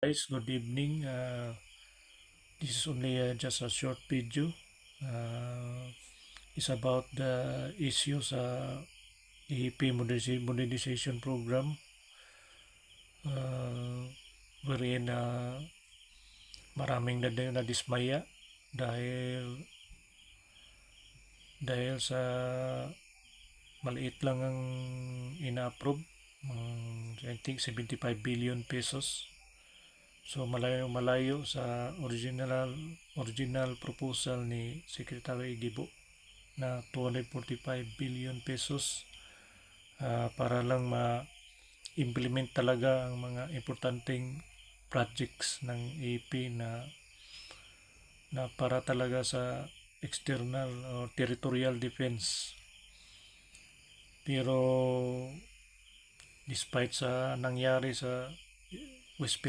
Guys, good evening. This is only just a short video. It's about the issues EEP modernization program, uh, wherein maraming nadismaya dahil dahil sa maliit lang ang ina-approve, I think 75 billion pesos. So malayo sa original proposal ni Secretary Gibo na 245 billion pesos, para lang ma-implement talaga ang mga importanteng projects ng AP na para talaga sa external o territorial defense. Pero despite sa nangyari sa West